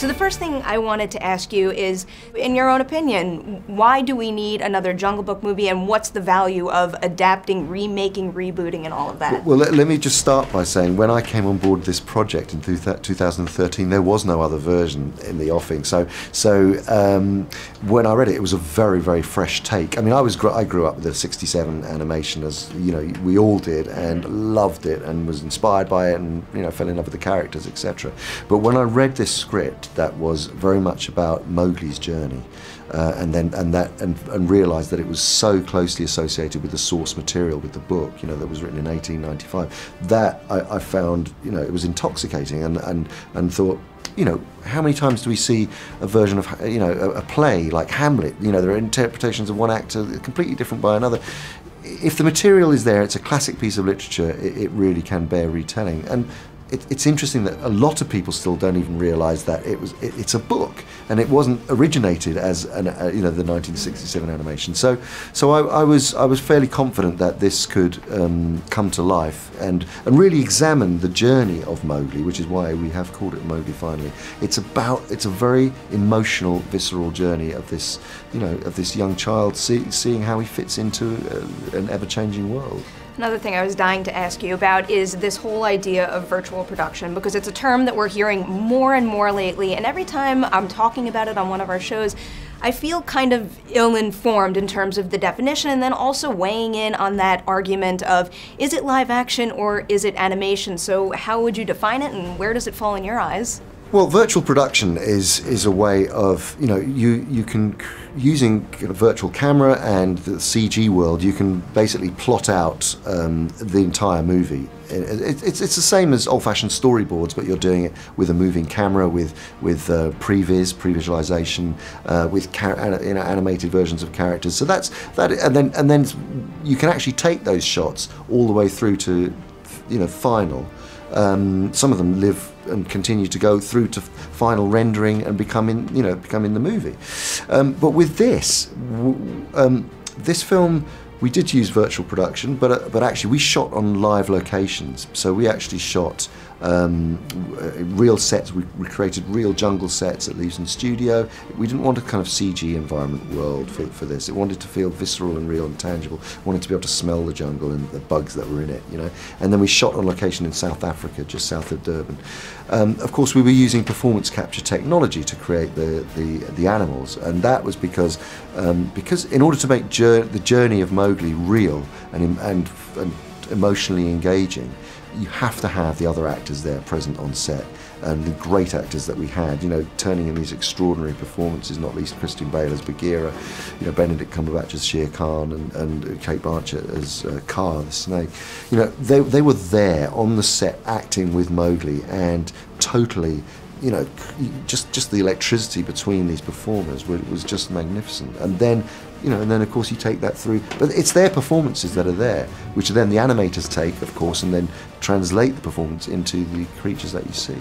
So the first thing I wanted to ask you is, in your own opinion, why do we need another Jungle Book movie, and what's the value of adapting, remaking, rebooting, and all of that? Well, let me just start by saying, when I came on board this project in 2013, there was no other version in the offing. So when I read it, it was a very, very fresh take. I mean, I grew up with the '67 animation, as you know, we all did, and loved it, and was inspired by it, and fell in love with the characters, etc. But when I read this script, that was very much about Mowgli's journey, and realised that it was so closely associated with the source material, with the book, that was written in 1895. That I found, it was intoxicating, and thought, how many times do we see a version of, a play like Hamlet? There are interpretations of one actor completely different by another. If the material is there, it's a classic piece of literature. It really can bear retelling. And it's interesting that a lot of people still don't even realise that it's a book, and it wasn't originated as the 1967 animation. So I was fairly confident that this could come to life and really examine the journey of Mowgli, which is why we have called it Mowgli finally. It's a very emotional, visceral journey of this young child seeing how he fits into an ever-changing world. Another thing I was dying to ask you about is this whole idea of virtual production, because it's a term that we're hearing more and more lately, and every time I'm talking about it on one of our shows, I feel kind of ill-informed in terms of the definition, and then also weighing in on that argument of, is it live action or is it animation? So how would you define it, and where does it fall in your eyes? Well, virtual production is a way of, you can, using a virtual camera and the CG world, you can basically plot out the entire movie. It's the same as old-fashioned storyboards, but you're doing it with a moving camera, with pre-visualization, with animated versions of characters. So that's that, and then you can actually take those shots all the way through to, final. Some of them live and continue to go through to final rendering and become in the movie. But with this film, we did use virtual production, but actually we shot on live locations. So we actually shot real sets. We created real jungle sets at Leavesden Studio. We didn't want a kind of CG environment world for this. It wanted to feel visceral and real and tangible. We wanted to be able to smell the jungle and the bugs that were in it, And then we shot on location in South Africa, just south of Durban. Of course, we were using performance capture technology to create the animals, and that was because in order to make the journey of Mowgli real and emotionally engaging, you have to have the other actors there present on set, and the great actors that we had, turning in these extraordinary performances, not least Christian Bale as Bagheera, Benedict Cumberbatch as Shere Khan, and Kate Blanchett as Kaa, the snake. They were there on the set acting with Mowgli, and totally, just the electricity between these performers was just magnificent. And then, and then of course you take that through, but it's their performances that are there, which then the animators take, of course, and then translate the performance into the creatures that you see.